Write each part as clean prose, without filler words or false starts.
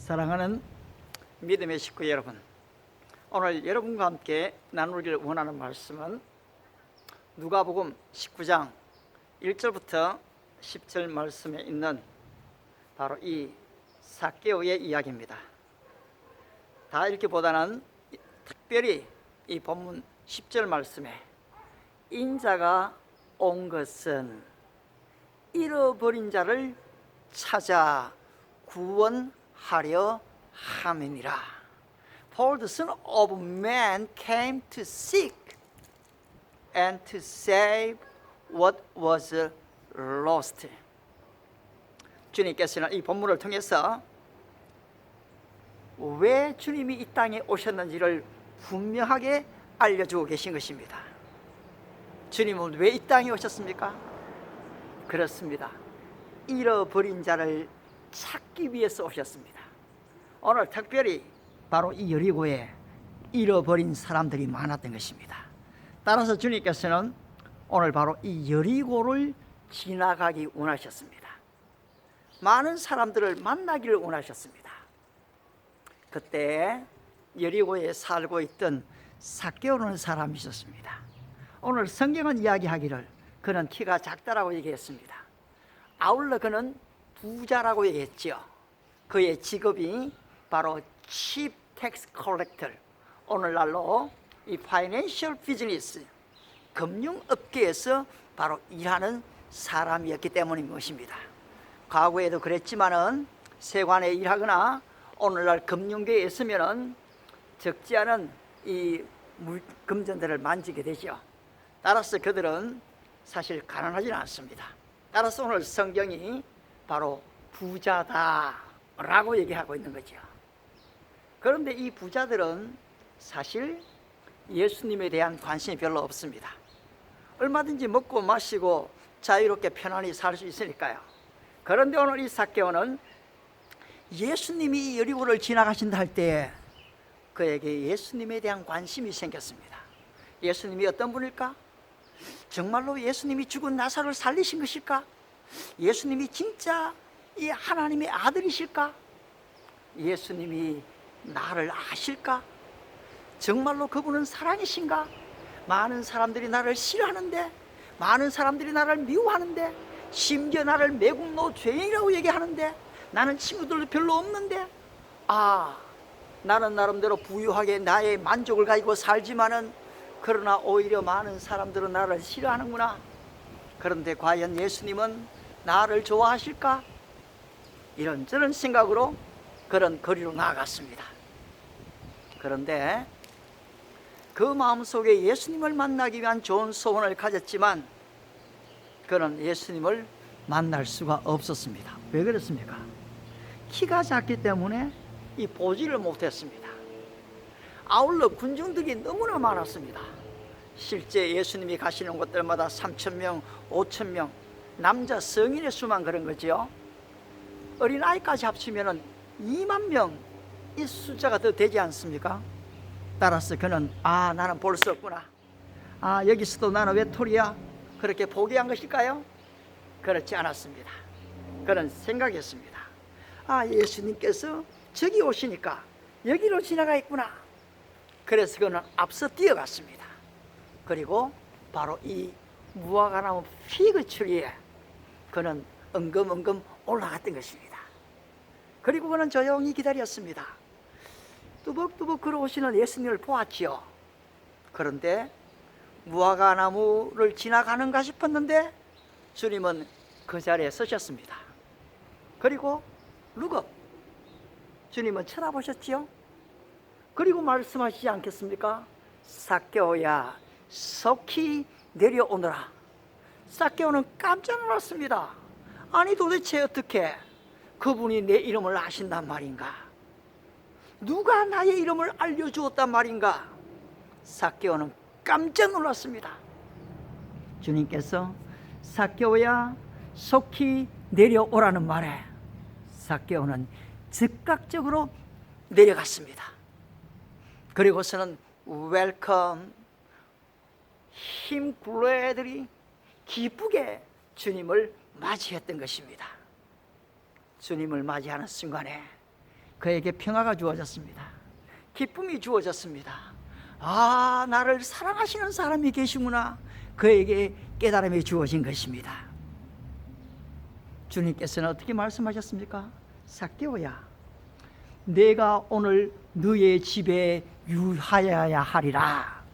사랑하는 믿음의 식구 여러분, 오늘 여러분과 함께 나누기를 원하는 말씀은 누가복음 19장 1절부터 10절 말씀에 있는 바로 이 삭개오의 이야기입니다. 다 읽기보다는 특별히 이 본문 10절 말씀에 인자가 온 것은 잃어버린 자를 찾아 구원하려 함이니라. For the Son of Man came to seek and to save what was lost. 주님께서는 이 본문을 통해서 왜 주님이 이 땅에 오셨는지를 분명하게 알려주고 계신 것입니다. 주님은 왜 이 땅에 오셨습니까? 그렇습니다. 잃어버린 자를 찾기 위해서 오셨습니다. 오늘 특별히 바로 이 여리고에 잃어버린 사람들이 많았던 것입니다. 따라서 주님께서는 오늘 바로 이 여리고를 지나가기 원하셨습니다. 많은 사람들을 만나기를 원하셨습니다. 그때 여리고에 살고 있던 삭개오라는 사람이 있었습니다. 오늘 성경은 이야기하기를 그는 키가 작다라고 얘기했습니다. 아울러 그는 부자라고 얘기했죠. 그의 직업이 바로 Chief Tax Collector, 오늘날로 이 Financial Business, 금융업계에서 바로 일하는 사람이었기 때문인 것입니다. 과거에도 그랬지만은 세관에 일하거나 오늘날 금융계에 있으면은 적지 않은 이 금전들을 만지게 되죠. 따라서 그들은 사실 가난하지는 않습니다. 따라서 오늘 성경이 바로 부자다라고 얘기하고 있는 거죠. 그런데 이 부자들은 사실 예수님에 대한 관심이 별로 없습니다. 얼마든지 먹고 마시고 자유롭게 편안히 살 수 있으니까요. 그런데 오늘 이 삭개오는 예수님이 이 여리고를 지나가신다 할 때 그에게 예수님에 대한 관심이 생겼습니다. 예수님이 어떤 분일까? 정말로 예수님이 죽은 나사로를 살리신 것일까? 예수님이 진짜 이 하나님의 아들이실까? 예수님이 나를 아실까? 정말로 그분은 사랑이신가? 많은 사람들이 나를 싫어하는데, 많은 사람들이 나를 미워하는데, 심지어 나를 매국노 죄인이라고 얘기하는데, 나는 친구들도 별로 없는데, 나는 나름대로 부유하게 나의 만족을 가지고 살지만은 그러나 오히려 많은 사람들은 나를 싫어하는구나. 그런데 과연 예수님은 나를 좋아하실까? 이런저런 생각으로 그런 거리로 나아갔습니다. 그런데 그 마음속에 예수님을 만나기 위한 좋은 소원을 가졌지만 그는 예수님을 만날 수가 없었습니다. 왜 그렇습니까? 키가 작기 때문에 이 보지를 못했습니다. 아울러 군중들이 너무나 많았습니다. 실제 예수님이 가시는 곳들마다 3,000명, 5,000명, 남자 성인의 수만 그런 거죠. 어린아이까지 합치면 2만 명 이 숫자가 더 되지 않습니까? 따라서 그는 나는 볼 수 없구나. 여기서도 나는 외톨이야. 그렇게 포기한 것일까요? 그렇지 않았습니다. 그는 생각했습니다. 예수님께서 저기 오시니까 여기로 지나가 있구나. 그래서 그는 앞서 뛰어갔습니다. 그리고 바로 이 무화과나무 피그 추리에 그는 엉금엉금 올라갔던 것입니다. 그리고 그는 조용히 기다렸습니다. 뚜벅뚜벅 걸어오시는 예수님을 보았지요. 그런데 무화과나무를 지나가는가 싶었는데 주님은 그 자리에 서셨습니다. 그리고 룩업, 주님은 쳐다보셨지요. 그리고 말씀하시지 않겠습니까? 삭개오야, 속히 내려오너라. 삭개오는 깜짝 놀랐습니다. 아니 도대체 어떻게 그분이 내 이름을 아신단 말인가? 누가 나의 이름을 알려주었단 말인가? 삭개오는 깜짝 놀랐습니다. 주님께서 삭개오야, 속히 내려오라는 말에 삭개오는 즉각적으로 내려갔습니다. 그리고서는 웰컴, 힘 굴러야 애들이 기쁘게 주님을 맞이했던 것입니다. 주님을 맞이하는 순간에 그에게 평화가 주어졌습니다. 기쁨이 주어졌습니다. 아, 나를 사랑하시는 사람이 계시구나. 그에게 깨달음이 주어진 것입니다. 주님께서는 어떻게 말씀하셨습니까? 삭개오야, 내가 오늘 너의 집에 유하여야 하리라.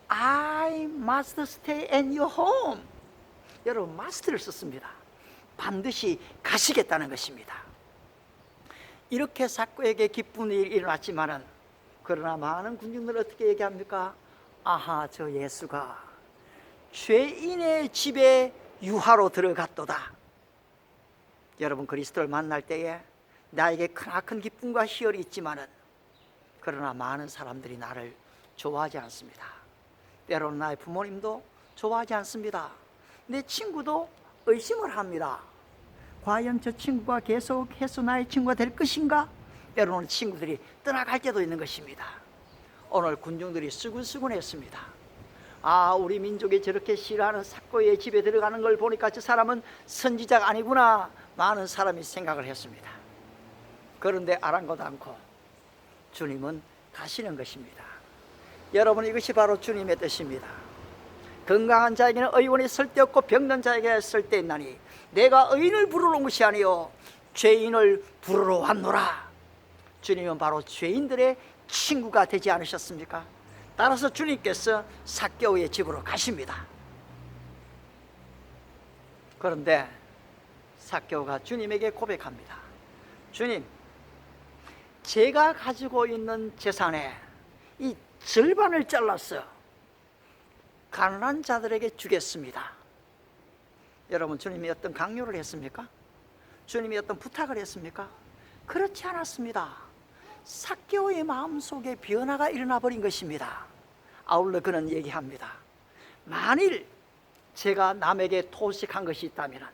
I must stay in your home. 여러분, must를 썼습니다. 반드시 가시겠다는 것입니다. 이렇게 삭개오에게 기쁜 일이 일어났지만은, 그러나 많은 군중들은 어떻게 얘기합니까? 아하, 저 예수가 죄인의 집에 유하로 들어갔도다. 여러분, 그리스도를 만날 때에 나에게 크나큰 기쁨과 희열이 있지만은, 그러나 많은 사람들이 나를 좋아하지 않습니다. 때로는 나의 부모님도 좋아하지 않습니다. 내 친구도 의심을 합니다. 과연 저 친구가 계속해서 나의 친구가 될 것인가? 때로는 친구들이 떠나갈 때도 있는 것입니다. 오늘 군중들이 수군수군했습니다. 아, 우리 민족이 저렇게 싫어하는 삭개오의 집에 들어가는 걸 보니까 저 사람은 선지자가 아니구나, 많은 사람이 생각을 했습니다. 그런데 아랑곳 않고 주님은 가시는 것입니다. 여러분, 이것이 바로 주님의 뜻입니다. 건강한 자에게는 의원이 쓸데없고 병든 자에게 쓸데있나니 내가 의인을 부르러 온 것이 아니요 죄인을 부르러 왔노라. 주님은 바로 죄인들의 친구가 되지 않으셨습니까? 따라서 주님께서 삭개오의 집으로 가십니다. 그런데 삭개오가 주님에게 고백합니다. 주님, 제가 가지고 있는 재산의 이 절반을 잘라서 가난한 자들에게 주겠습니다. 여러분, 주님이 어떤 강요를 했습니까? 주님이 어떤 부탁을 했습니까? 그렇지 않았습니다. 삭개오의 마음속에 변화가 일어나 버린 것입니다. 아울러 그는 얘기합니다. 만일 제가 남에게 토식한 것이 있다면,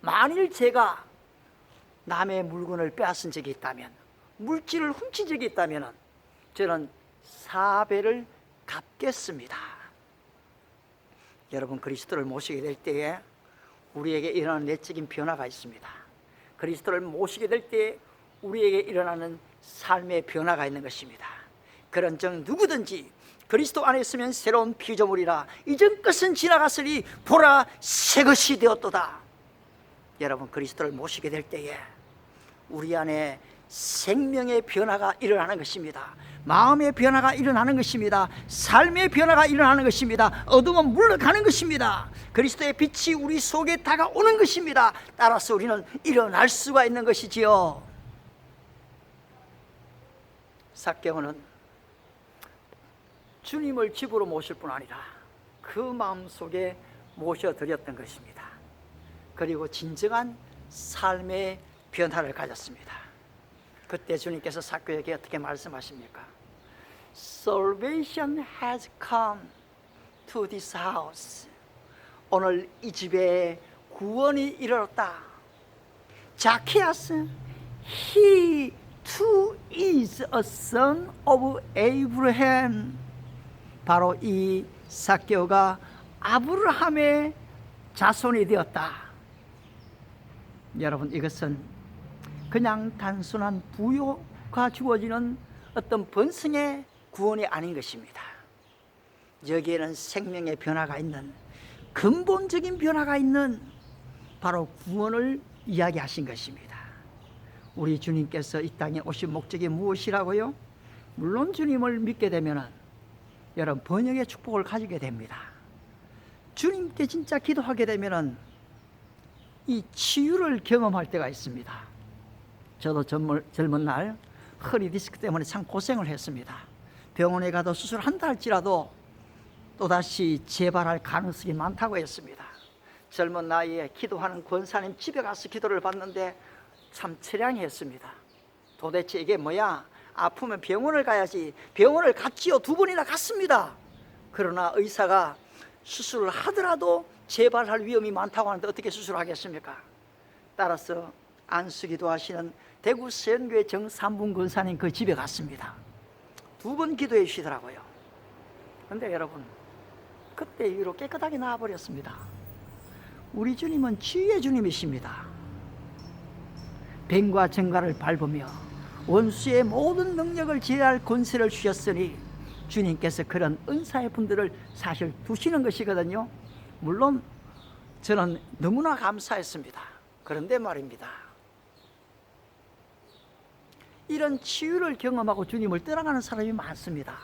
만일 제가 남의 물건을 빼앗은 적이 있다면, 물질을 훔친 적이 있다면 저는 4배를 갚겠습니다. 여러분, 그리스도를 모시게 될 때에 우리에게 일어나는 내적인 변화가 있습니다. 그리스도를 모시게 될 때에 우리에게 일어나는 삶의 변화가 있는 것입니다. 그런즉 누구든지 그리스도 안에 있으면 새로운 피조물이라, 이전 것은 지나갔으니 보라 새 것이 되었도다. 여러분, 그리스도를 모시게 될 때에 우리 안에 생명의 변화가 일어나는 것입니다. 마음의 변화가 일어나는 것입니다. 삶의 변화가 일어나는 것입니다. 어둠은 물러가는 것입니다. 그리스도의 빛이 우리 속에 다가오는 것입니다. 따라서 우리는 일어날 수가 있는 것이지요. 삭개오는 주님을 집으로 모실 뿐 아니라 그 마음속에 모셔드렸던 것입니다. 그리고 진정한 삶의 변화를 가졌습니다. 그때 주님께서 삭개오에게 어떻게 말씀하십니까? Salvation has come to this house. 오늘 이 집에 구원이 이르렀다. 자키아스, he too is a son of Abraham. 바로 이 삭개오가 아브라함의 자손이 되었다. 여러분, 이것은 그냥 단순한 부요가 주어지는 어떤 번성의 구원이 아닌 것입니다. 여기에는 생명의 변화가 있는, 근본적인 변화가 있는 바로 구원을 이야기하신 것입니다. 우리 주님께서 이 땅에 오신 목적이 무엇이라고요? 물론 주님을 믿게 되면 여러분, 번영의 축복을 가지게 됩니다. 주님께 진짜 기도하게 되면 이 치유를 경험할 때가 있습니다. 저도 젊은 날 허리 디스크 때문에 참 고생을 했습니다. 병원에 가도 수술한다 할지라도 또다시 재발할 가능성이 많다고 했습니다. 젊은 나이에 기도하는 권사님 집에 가서 기도를 받는데 참 처량했습니다. 도대체 이게 뭐야? 아프면 병원을 가야지. 병원을 갔지요. 2번이나 갔습니다. 그러나 의사가 수술을 하더라도 재발할 위험이 많다고 하는데 어떻게 수술하겠습니까? 따라서 안수기도 하시는 대구 서연교회 정삼분 권사님 그 집에 갔습니다. 2번 기도해 주시더라고요. 그런데 여러분, 그때 이후로 깨끗하게 나아버렸습니다. 우리 주님은 치유의 주님이십니다. 뱀과 정갈을 밟으며 원수의 모든 능력을 제할 권세를 주셨으니 주님께서 그런 은사의 분들을 사실 두시는 것이거든요. 물론 저는 너무나 감사했습니다. 그런데 말입니다, 이런 치유를 경험하고 주님을 떠나가는 사람이 많습니다.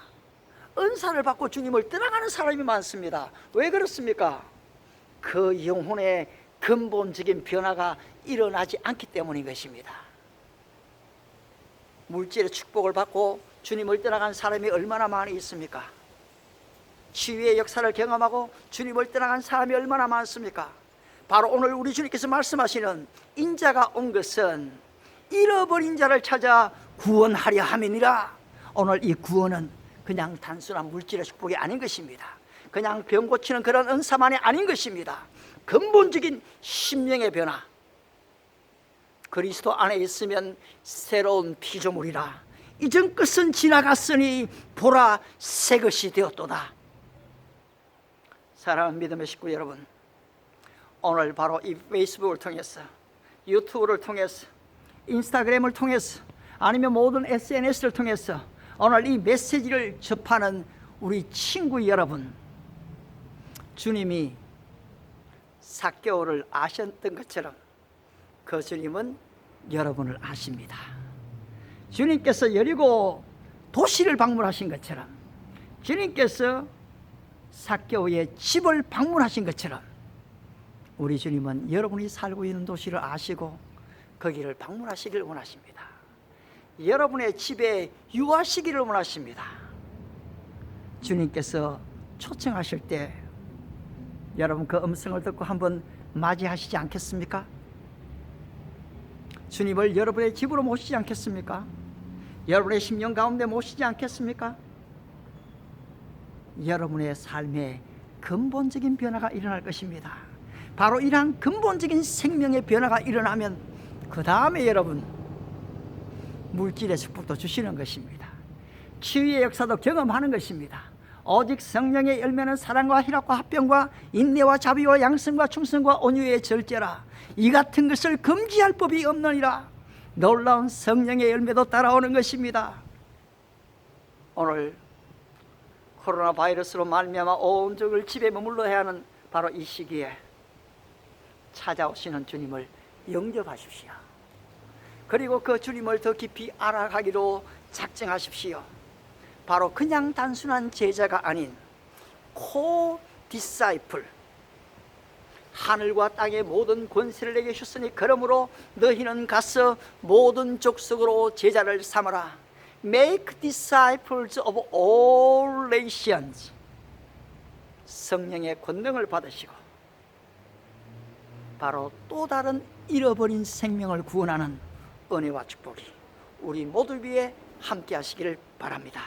은사를 받고 주님을 떠나가는 사람이 많습니다. 왜 그렇습니까? 그 영혼의 근본적인 변화가 일어나지 않기 때문인 것입니다. 물질의 축복을 받고 주님을 떠나간 사람이 얼마나 많이 있습니까? 치유의 역사를 경험하고 주님을 떠나간 사람이 얼마나 많습니까? 바로 오늘 우리 주님께서 말씀하시는 인자가 온 것은 잃어버린 자를 찾아 구원하려 함이니라. 오늘 이 구원은 그냥 단순한 물질의 축복이 아닌 것입니다. 그냥 병 고치는 그런 은사만이 아닌 것입니다. 근본적인 심령의 변화. 그리스도 안에 있으면 새로운 피조물이라. 이전 것은 지나갔으니 보라 새 것이 되었도다. 사랑하는 믿음의 식구 여러분, 오늘 바로 이 페이스북을 통해서, 유튜브를 통해서, 인스타그램을 통해서, 아니면 모든 SNS를 통해서 오늘 이 메시지를 접하는 우리 친구 여러분, 주님이 삭개오를 아셨던 것처럼 그 주님은 여러분을 아십니다. 주님께서 여리고 도시를 방문하신 것처럼, 주님께서 삭개오의 집을 방문하신 것처럼 우리 주님은 여러분이 살고 있는 도시를 아시고 거기를 방문하시길 원하십니다. 여러분의 집에 유하시기를 원하십니다. 주님께서 초청하실 때 여러분 그 음성을 듣고 한번 맞이하시지 않겠습니까? 주님을 여러분의 집으로 모시지 않겠습니까? 여러분의 심령 가운데 모시지 않겠습니까? 여러분의 삶에 근본적인 변화가 일어날 것입니다. 바로 이러한 근본적인 생명의 변화가 일어나면 그 다음에 여러분 물질의 축복도 주시는 것입니다. 치유의 역사도 경험하는 것입니다. 오직 성령의 열매는 사랑과 희락과 화평과 인내와 자비와 양성과 충성과 온유의 절제라. 이 같은 것을 금지할 법이 없느니라. 놀라운 성령의 열매도 따라오는 것입니다. 오늘 코로나 바이러스로 말미암아 온종일 집에 머물러야 하는 바로 이 시기에 찾아오시는 주님을 영접하십시오. 그리고 그 주님을 더 깊이 알아가기로 작정하십시오. 바로 그냥 단순한 제자가 아닌 코-디사이플, 하늘과 땅의 모든 권세를 내게 주셨으니 그러므로 너희는 가서 모든 족속으로 제자를 삼으라. Make disciples of all nations. 성령의 권능을 받으시고 바로 또 다른 잃어버린 생명을 구원하는 은혜와 축복이 우리 모두 위에 함께 하시기를 바랍니다.